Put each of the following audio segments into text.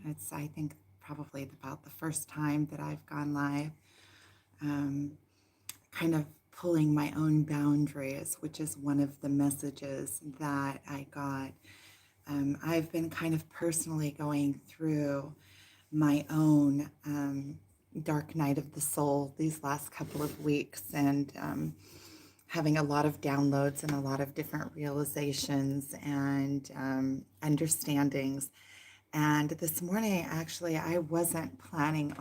It's, I think, probably about the first time that I've gone live, um, kind of pulling my own boundaries, which is one of the messages that I got. I've been kind of personally going through my own dark night of the soul these last couple of weeks, and having a lot of downloads and a lot of different realizations and understandings. And this morning, actually, I wasn't planning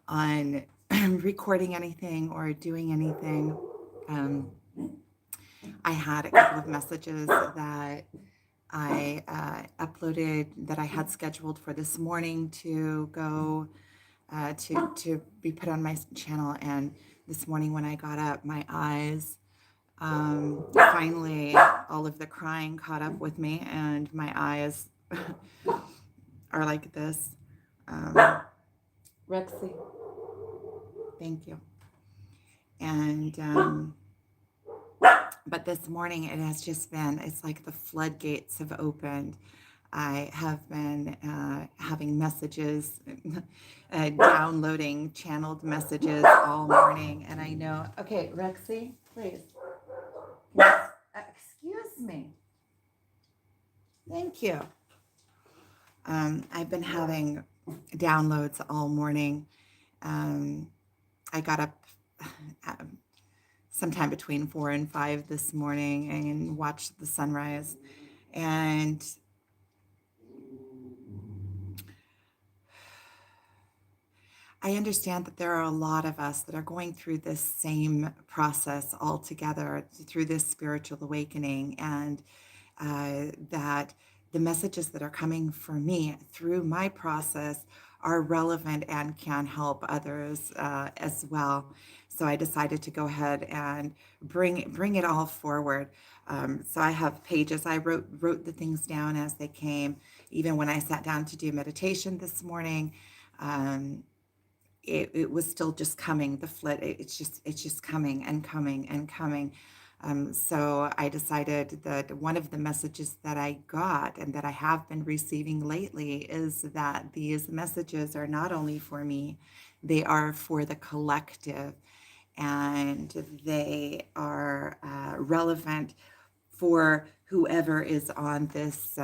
on recording anything or doing anything. Um, I had a couple of messages that I uploaded that I had scheduled for this morning to go to be put on my channel. And this morning, when I got up, my eyes finally, all of the crying caught up with me, and my eyes are like this. Rexy, thank you. And but this morning it has just been, it's like the floodgates have opened. I have been having messages, downloading channeled messages all morning. And I know, okay, Rexy, please. Excuse me. Thank you. I've been having downloads all morning. I got up sometime between 4 and 5 this morning and watched the sunrise. And I understand that there are a lot of us that are going through this same process all together, through this spiritual awakening, and that the messages that are coming for me through my process are relevant and can help others as well. So I decided to go ahead and bring it all forward. So I have pages. I wrote the things down as they came. Even when I sat down to do meditation this morning, it was still just coming. The flood. It's just coming and coming and coming. So I decided that one of the messages that I got and that I have been receiving lately is that these messages are not only for me, they are for the collective, and they are relevant for whoever is on this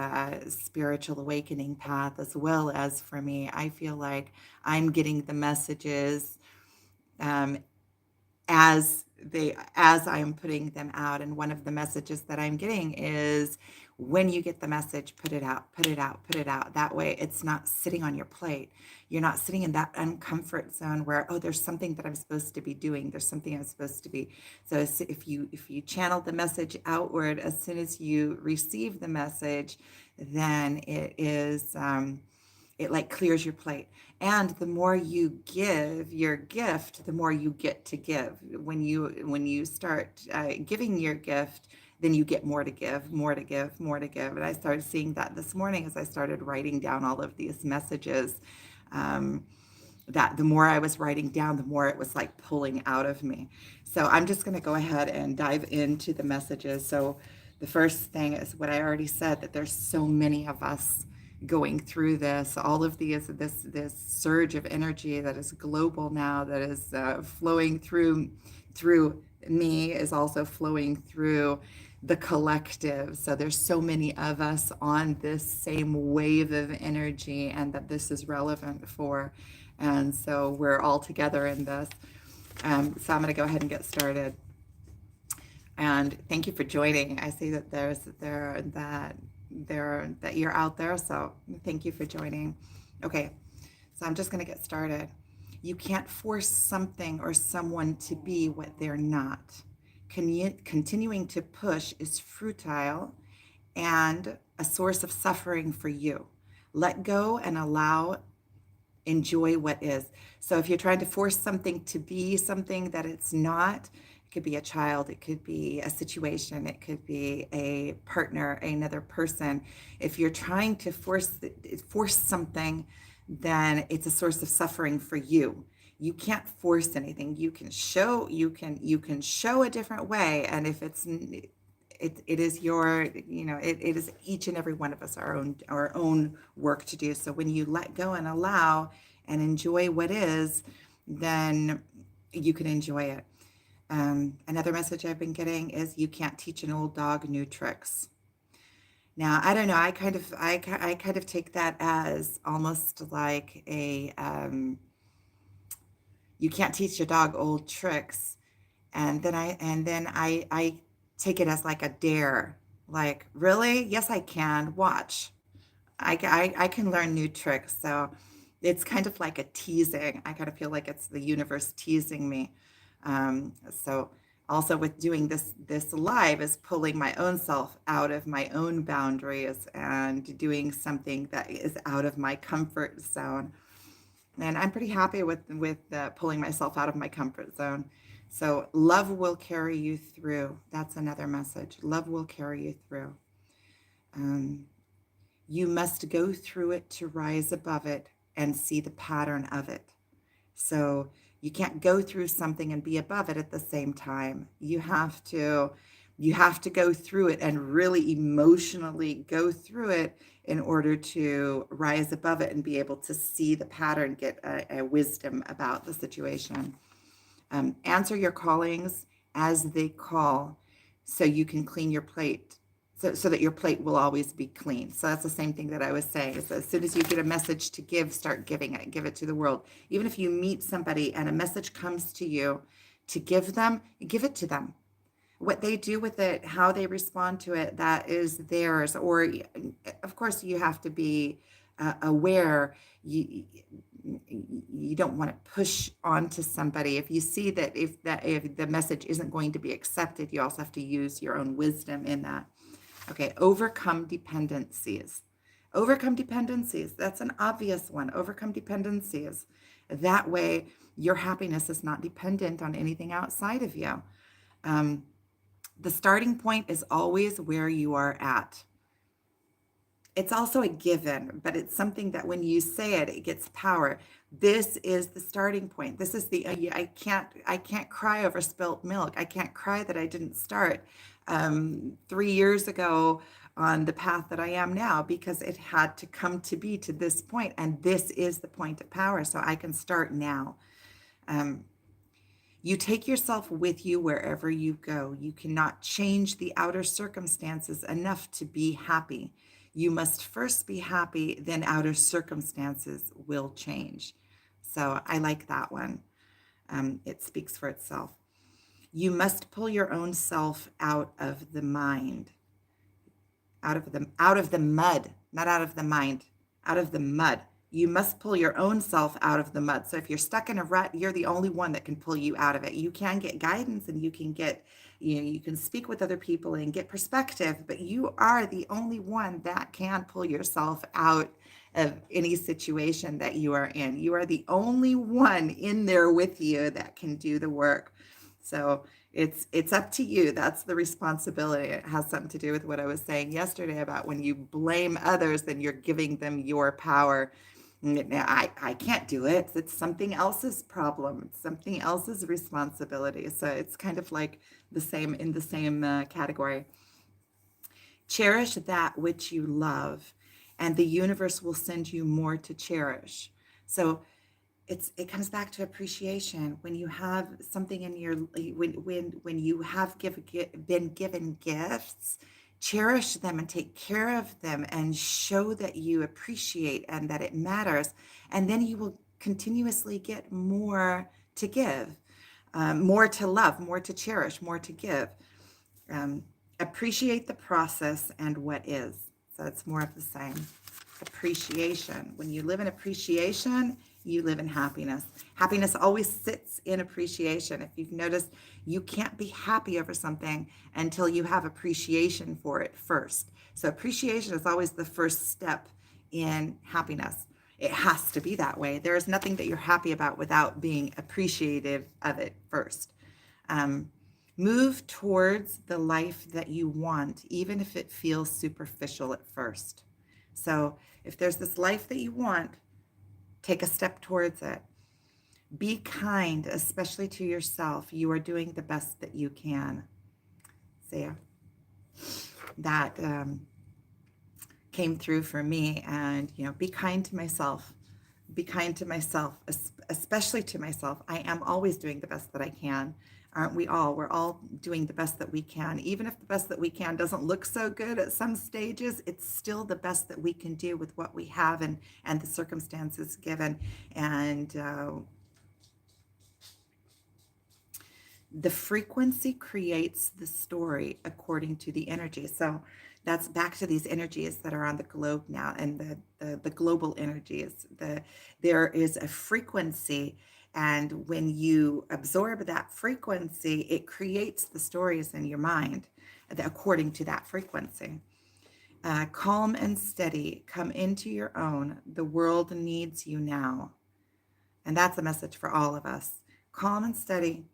spiritual awakening path, as well as for me. I feel like I'm getting the messages um, as I'm putting them out. And one of the messages that I'm getting is, when you get the message, put it out, put it out, put it out. That way it's not sitting on your plate. You're not sitting in that uncomfort zone where, oh, there's something that I'm supposed to be doing, there's something I'm supposed to be. So if you channel the message outward, as soon as you receive the message, then it is it like clears your plate. And the more you give your gift, the more you get to give. When you start giving your gift, then you get more to give, more to give, more to give. And I started seeing that this morning as I started writing down all of these messages. um, that the more I was writing down, the more it was like pulling out of me. So I'm just going to go ahead and dive into the messages. So the first thing is what I already said, that there's so many of us going through this, all of this surge of energy that is global now, that is flowing through me, is also flowing through the collective. So there's so many of us on this same wave of energy, and that this is relevant for. And so we're all together in this. So I'm going to go ahead and get started. And thank you for joining. I see that that you're out there. So thank you for joining. Okay, so I'm just going to get started. You can't force something or someone to be what they're not. Continuing to push is futile and a source of suffering for you. Let go and allow, enjoy what is. So if you're trying to force something to be something that it's not, it could be a child, it could be a situation, it could be a partner, another person. If you're trying to force something, then it's a source of suffering for you. You can't force anything. You can show a different way, and if it is your, it is each and every one of us our own work to do. So when you let go and allow and enjoy what is, then you can enjoy it. Another message I've been getting is you can't teach an old dog new tricks. Now, I don't know. I kind of take that as almost like you can't teach your dog old tricks, and then I take it as like a dare. Like, really? Yes, I can. Watch. I can learn new tricks. So it's kind of like a teasing. I kind of feel like it's the universe teasing me. So also with doing this live is pulling my own self out of my own boundaries and doing something that is out of my comfort zone. And I'm pretty happy with pulling myself out of my comfort zone. So love will carry you through. That's another message. Love will carry you through. Um, you must go through it to rise above it and see the pattern of it. So you can't go through something and be above it at the same time. You have to go through it and really emotionally go through it in order to rise above it and be able to see the pattern, get a wisdom about the situation. Answer your callings as they call so you can clean your plate, so that your plate will always be clean. So that's the same thing that I was saying. So as soon as you get a message to give, start giving it, give it to the world. Even if you meet somebody and a message comes to you to give them, give it to them. What they do with it, how they respond to it, that is theirs. Or, of course, you have to be aware. You don't want to push onto somebody. If you see that if the message isn't going to be accepted, you also have to use your own wisdom in that. Okay, overcome dependencies. Overcome dependencies. That's an obvious one. Overcome dependencies. That way, your happiness is not dependent on anything outside of you. The starting point is always where you are at. It's also a given, but it's something that when you say it, it gets power. This is the starting point. This is I can't cry over spilt milk. I can't cry that I didn't start 3 years ago on the path that I am now, because it had to come to be to this point, and this is the point of power. So I can start now. You take yourself with you wherever you go. You cannot change the outer circumstances enough to be happy. You must first be happy, then outer circumstances will change. So I like that one. It speaks for itself. You must pull your own self out of the mind, out of the mud, not out of the mind, out of the mud. You must pull your own self out of the mud. So if you're stuck in a rut, you're the only one that can pull you out of it. You can get guidance and you can speak with other people and get perspective, but you are the only one that can pull yourself out of any situation that you are in. You are the only one in there with you that can do the work. So it's up to you. That's the responsibility. It has something to do with what I was saying yesterday about when you blame others, then you're giving them your power. I can't do it. It's something else's problem. It's something else's responsibility. So it's kind of like in the same category. Cherish that which you love, and the universe will send you more to cherish. So it comes back to appreciation. When you have something in your when you have been given gifts, cherish them and take care of them and show that you appreciate and that it matters, and then you will continuously get more to give, more to love, more to cherish, more to give. Appreciate the process and what is. So it's more of the same. Appreciation. When you live in appreciation, you live in happiness. Happiness always sits in appreciation. If you've noticed, you can't be happy over something until you have appreciation for it first. So appreciation is always the first step in happiness. It has to be that way. There is nothing that you're happy about without being appreciative of it first. Move towards the life that you want, even if it feels superficial at first. So if there's this life that you want, take a step towards it. Be kind, especially to yourself. You are doing the best that you can. See ya. that came through for me. And, be kind to myself. Be kind to myself, especially to myself. I am always doing the best that I can. Aren't we all? We're all doing the best that we can. Even if the best that we can doesn't look so good at some stages, it's still the best that we can do with what we have and the circumstances given. And the frequency creates the story according to the energy. So that's back to these energies that are on the globe now, and the global energies. There is a frequency, and when you absorb that frequency, it creates the stories in your mind according to that frequency. Calm and steady, come into your own. The world needs you now. And that's a message for all of us. Calm and steady,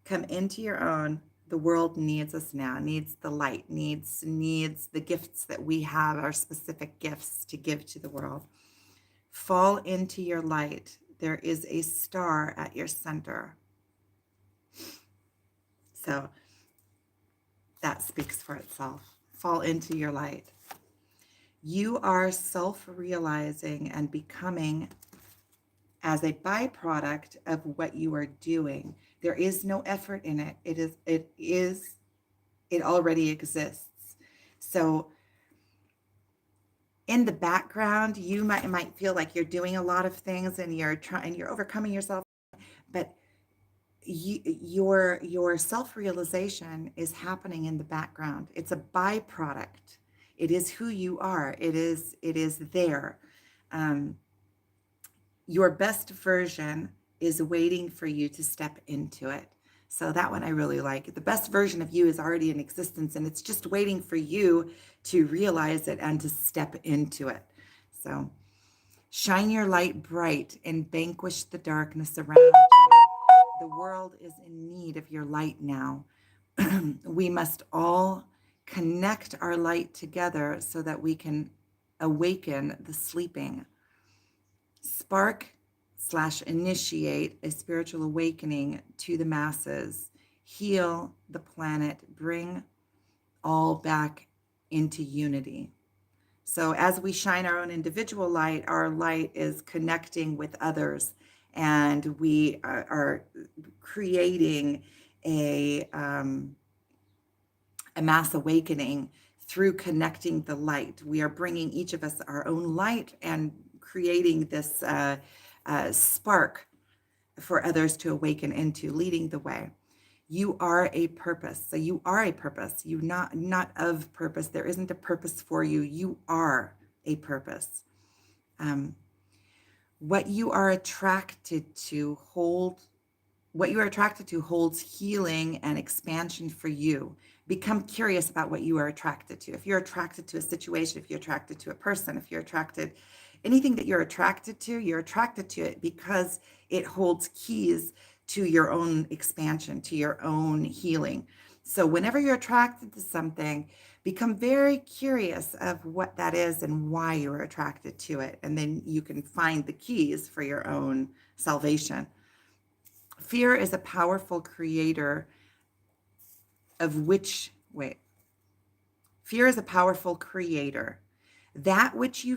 come into your own. The world needs us now, needs the light, needs the gifts that we have, our specific gifts to give to the world. Fall into your light. There is a star at your center. So that speaks for itself. Fall into your light. You are self-realizing and becoming as a byproduct of what you are doing. There is no effort in it. It already exists. So in the background, you might feel like you're doing a lot of things and you're overcoming yourself, but your self-realization is happening in the background. It's a byproduct. It is who you are. It is there. Your best version is waiting for you to step into it. So that one I really like. The best version of you is already in existence, and it's just waiting for you to realize it and to step into it. So shine your light bright and vanquish the darkness around you. The world is in need of your light now. We must all connect our light together so that we can awaken the sleeping. Spark/initiate a spiritual awakening to the masses, heal the planet, bring all back into unity. So as we shine our own individual light, our light is connecting with others, and we are creating a mass awakening through connecting the light. We are bringing each of us our own light and creating this spark for others to awaken into, leading the way. You are a purpose. So you are a purpose. You not of purpose. There isn't a purpose for you. You are a purpose. What you are attracted to holds healing and expansion for you. Become curious about what you are attracted to. If you're attracted to a situation, if you're attracted to a person, if you're attracted, anything that you're attracted to it because it holds keys to your own expansion, to your own healing. So whenever you're attracted to something, become very curious of what that is and why you're attracted to it. And then you can find the keys for your own salvation. Fear is a powerful creator Fear is a powerful creator. That which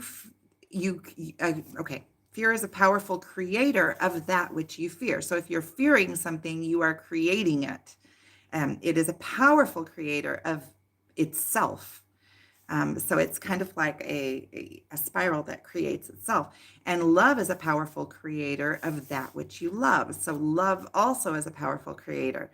fear is a powerful creator of that which you fear. So if you're fearing something, you are creating it. It is a powerful creator of itself. So it's kind of like a spiral that creates itself. And love is a powerful creator of that which you love. So love also is a powerful creator.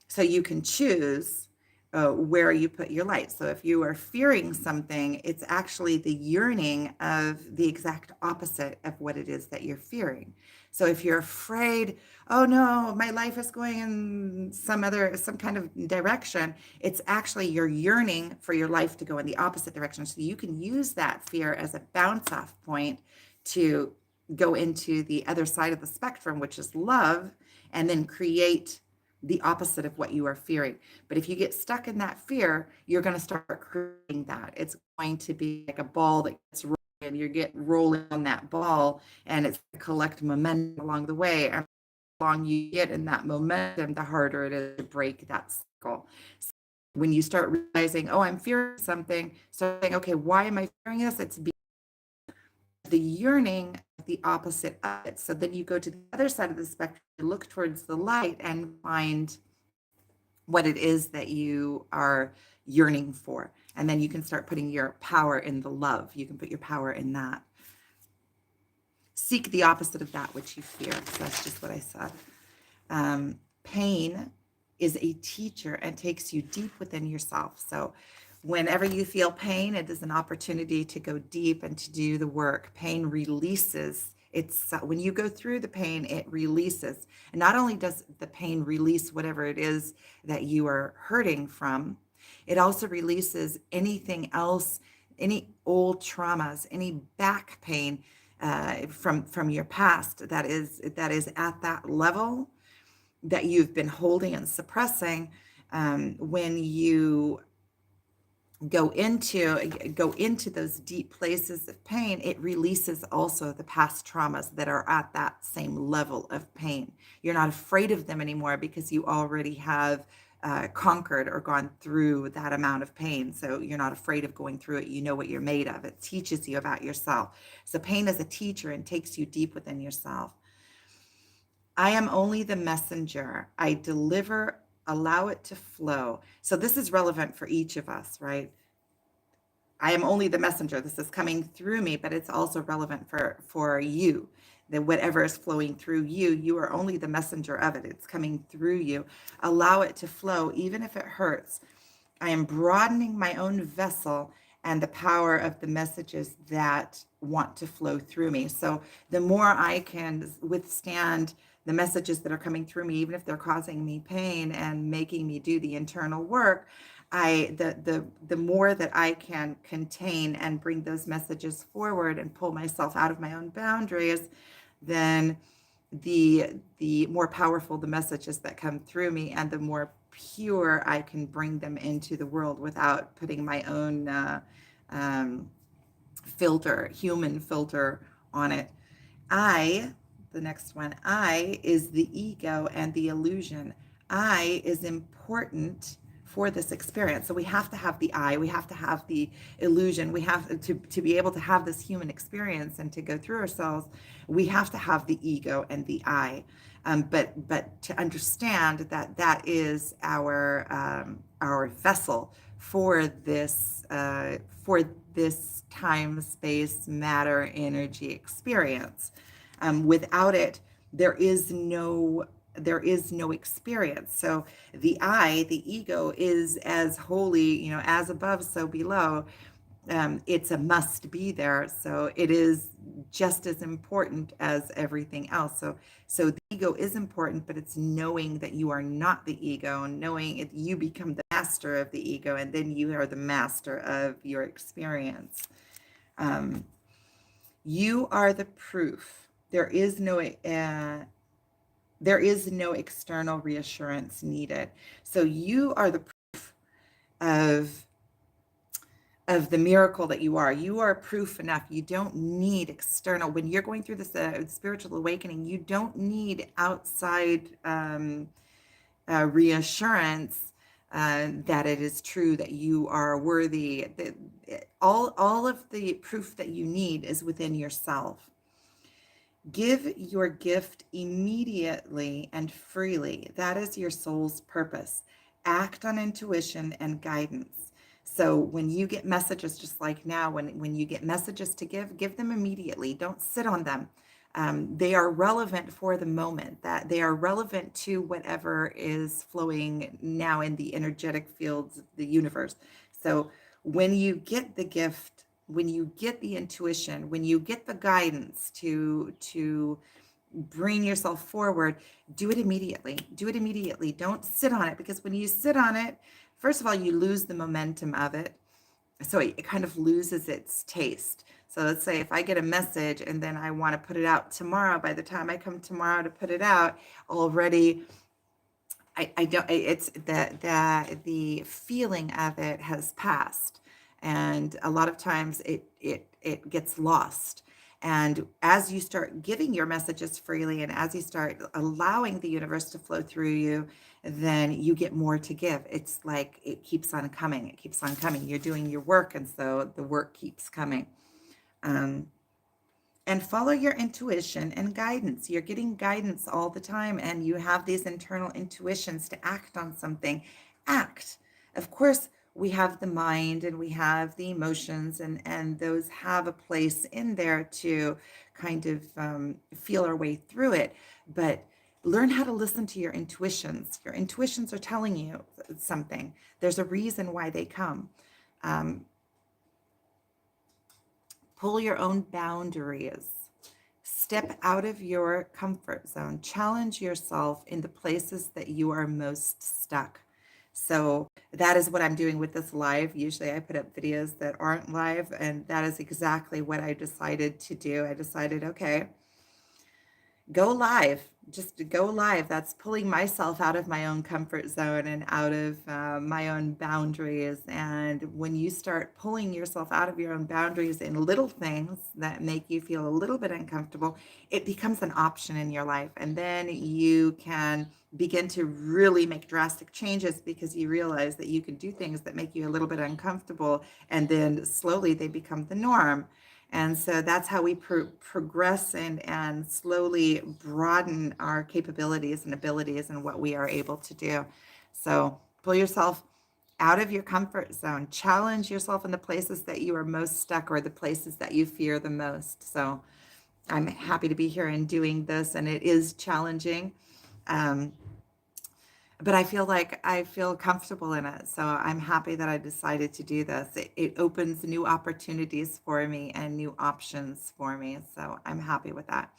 So you can choose where you put your light. So if you are fearing something, it's actually the yearning of the exact opposite of what it is that you're fearing. So if you're afraid, oh no, my life is going in some kind of direction, it's actually your yearning for your life to go in the opposite direction. So you can use that fear as a bounce off point to go into the other side of the spectrum, which is love, and then create the opposite of what you are fearing. But if you get stuck in that fear, you're going to start creating that. It's going to be like a ball that gets rolling, and you get rolling on that ball, and it's going to collect momentum along the way. And the longer you get in that momentum, the harder it is to break that cycle. When you start realizing, oh, I'm fearing something, start saying, okay, why am I fearing this? It's the yearning, the opposite of it. So then you go to the other side of the spectrum, you look towards the light and find what it is that you are yearning for. And then you can start putting your power in the love. You can put your power in that. Seek the opposite of that which you fear. So that's just what I said. Pain is a teacher and takes you deep within yourself. So whenever you feel pain, it is an opportunity to go deep and to do the work. Pain releases. It's when you go through the pain, it releases. And not only does the pain release whatever it is that you are hurting from, it also releases anything else, any old traumas, any back pain from your past that is at that level that you've been holding and suppressing. When you go into those deep places of pain, it releases also the past traumas that are at that same level of pain. You're not afraid of them anymore because you already have conquered or gone through that amount of pain. So you're not afraid of going through it. You know what you're made of. It teaches you about yourself. So pain is a teacher and takes you deep within yourself. I am only the messenger. I deliver, allow it to flow. So this is relevant for each of us, right? I am only the messenger. This is coming through me, but it's also relevant for you. That whatever is flowing through you, you are only the messenger of it. It's coming through you. Allow it to flow, even if it hurts. I am broadening my own vessel and the power of the messages that want to flow through me. So the more I can withstand the messages that are coming through me, even if they're causing me pain and making me do the internal work, the more that I can contain and bring those messages forward and pull myself out of my own boundaries, then the more powerful the messages that come through me, and the more pure I can bring them into the world without putting my own um, human filter on it. I, the next one, I is the ego and the illusion. I is important for this experience. So we have to have the I, we have to have the illusion, we have to be able to have this human experience and to go through ourselves, we have to have the ego and the I. But to understand that that is our vessel for this time, space, matter, energy experience. Without it, there is no experience. So the I, the ego, is as holy, as above, so below. It's a must be there. So it is just as important as everything else. So the ego is important, but it's knowing that you are not the ego, and knowing it, you become the master of the ego, and then you are the master of your experience. You are the proof. There is no external reassurance needed. So you are the proof of the miracle that you are. You are proof enough. You don't need external. When you're going through this spiritual awakening, you don't need outside reassurance that it is true, that you are worthy. All of the proof that you need is within yourself. Give your gift immediately and freely. That is your soul's purpose. Act on intuition and guidance. So when you get messages, just like now, when you get messages to give them immediately. Don't sit on them. They are relevant for the moment, that they are relevant to whatever is flowing now in the energetic fields of the universe. So when you get the gift, when you get the intuition, when you get the guidance to bring yourself forward, do it immediately. Do it immediately. Don't sit on it, because when you sit on it, first of all, you lose the momentum of it. So it kind of loses its taste. So let's say if I get a message and then I want to put it out tomorrow, by the time I come tomorrow to put it out, already I don't, it's the feeling of it has passed. And a lot of times it gets lost. And as you start giving your messages freely and as you start allowing the universe to flow through you, then you get more to give. It's like it keeps on coming. It keeps on coming. You're doing your work, and so the work keeps coming. Um, and follow your intuition and guidance. You're getting guidance all the time, and you have these internal intuitions to act on something. Act. Of course, we have the mind and we have the emotions, and those have a place in there to kind of feel our way through it. But learn how to listen to your intuitions. Your intuitions are telling you something. There's a reason why they come. Um, Pull your own boundaries. Step out of your comfort zone. Challenge yourself in the places that you are most stuck. So that is what I'm doing with this live. Usually I put up videos that aren't live, and that is exactly what I decided to do. I decided, okay, go live, just go live. That's pulling myself out of my own comfort zone and out of my own boundaries. And when you start pulling yourself out of your own boundaries in little things that make you feel a little bit uncomfortable, it becomes an option in your life. And then you can begin to really make drastic changes because you realize that you can do things that make you a little bit uncomfortable, and then slowly they become the norm. And so that's how we progress and slowly broaden our capabilities and abilities and what we are able to do. So pull yourself out of your comfort zone, challenge yourself in the places that you are most stuck or the places that you fear the most. So I'm happy to be here and doing this, and it is challenging. Um, but I feel like I feel comfortable in it. So I'm happy that I decided to do this. It opens new opportunities for me and new options for me. So I'm happy with that.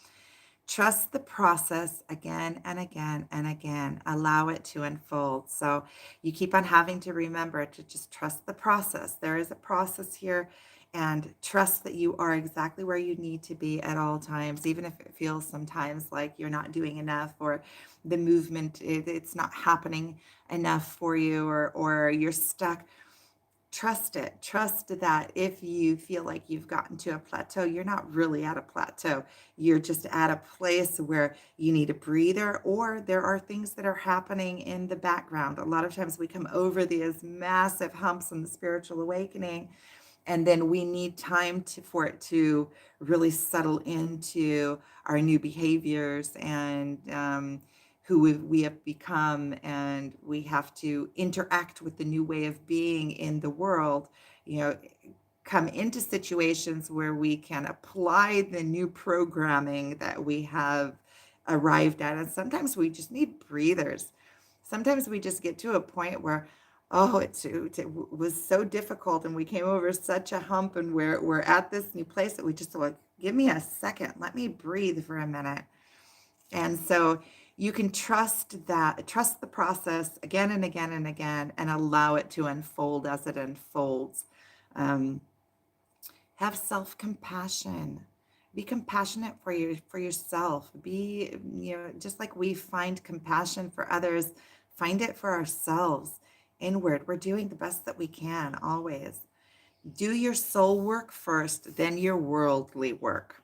Trust the process again and again and again. Allow it to unfold. So you keep on having to remember to just trust the process. There is a process here, and trust that you are exactly where you need to be at all times, even if it feels sometimes like you're not doing enough, or the movement, it's not happening enough for you, or you're stuck. Trust it. Trust that if you feel like you've gotten to a plateau, you're not really at a plateau. You're just at a place where you need a breather, or there are things that are happening in the background. A lot of times we come over these massive humps in the spiritual awakening, and then we need time for it to really settle into our new behaviors and who we have become, and we have to interact with the new way of being in the world, you know, come into situations where we can apply the new programming that we have arrived at. And sometimes we just need breathers. Sometimes we just get to a point where, oh, it was so difficult, and we came over such a hump, and we're at this new place that we just like, give me a second, let me breathe for a minute. And so you can trust the process again and again and again, and allow it to unfold as it unfolds. Um, have self-compassion. Be compassionate for yourself. Be, just like we find compassion for others, find it for ourselves. Inward. We're doing the best that we can always. Do your soul work first, then your worldly work.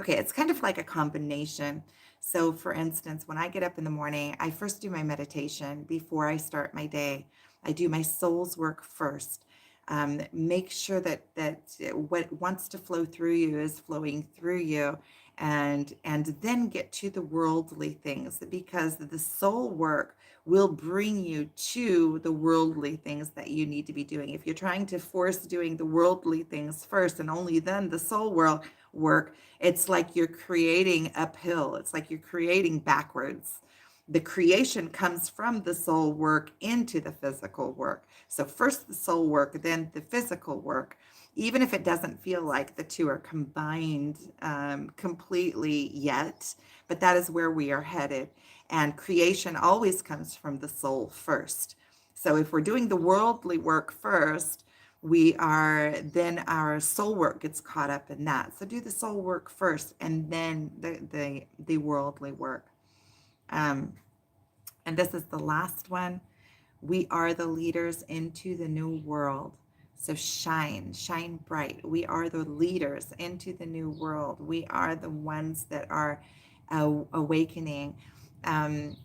Okay, it's kind of like a combination. So, for instance, when I get up in the morning, I first do my meditation before I start my day. I do my soul's work first. Make sure that what wants to flow through you is flowing through you, and then get to the worldly things, because the soul work will bring you to the worldly things that you need to be doing. If you're trying to force doing the worldly things first and only then the soul work, it's like you're creating uphill. It's like you're creating backwards. The creation comes from the soul work into the physical work. So first the soul work, then the physical work, even if it doesn't feel like the two are combined completely yet, but that is where we are headed. And creation always comes from the soul first. So if we're doing the worldly work first, then our soul work gets caught up in that. So do the soul work first, and then the worldly work. Um, and this is the last one. We are the leaders into the new world. So shine bright. We are the leaders into the new world. We are the ones that are awakening. Um,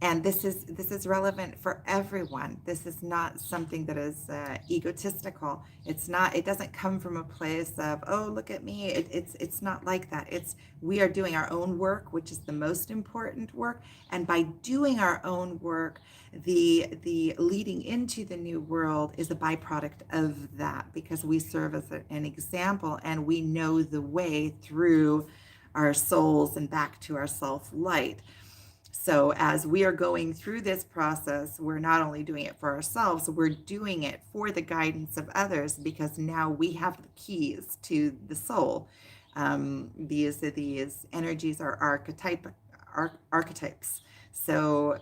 and this is relevant for everyone. This is not something that is egotistical. It's not. It doesn't come from a place of, oh, look at me. It's not like that. It's, we are doing our own work, which is the most important work. And by doing our own work, the leading into the new world is a byproduct of that, because we serve as an example, and we know the way through our souls and back to our self light. So as we are going through this process, we're not only doing it for ourselves, we're doing it for the guidance of others, because now we have the keys to the soul. These energies are archetypes. So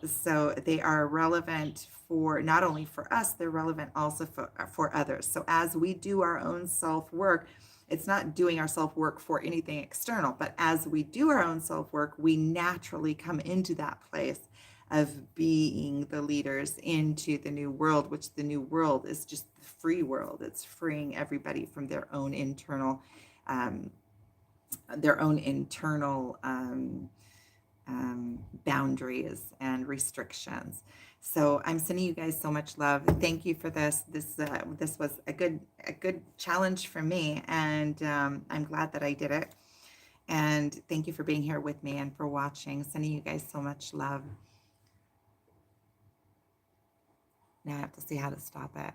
they are relevant for not only for us, they're relevant also for others. So as we do our own self work, it's not doing our self work for anything external, but as we do our own self work, we naturally come into that place of being the leaders into the new world, which the new world is just the free world. It's freeing everybody from um, their own internal boundaries and restrictions. So I'm sending you guys so much love. Thank you for this. This was a good challenge for me, and I'm glad that I did it. And thank you for being here with me and for watching. Sending you guys so much love. Now I have to see how to stop it.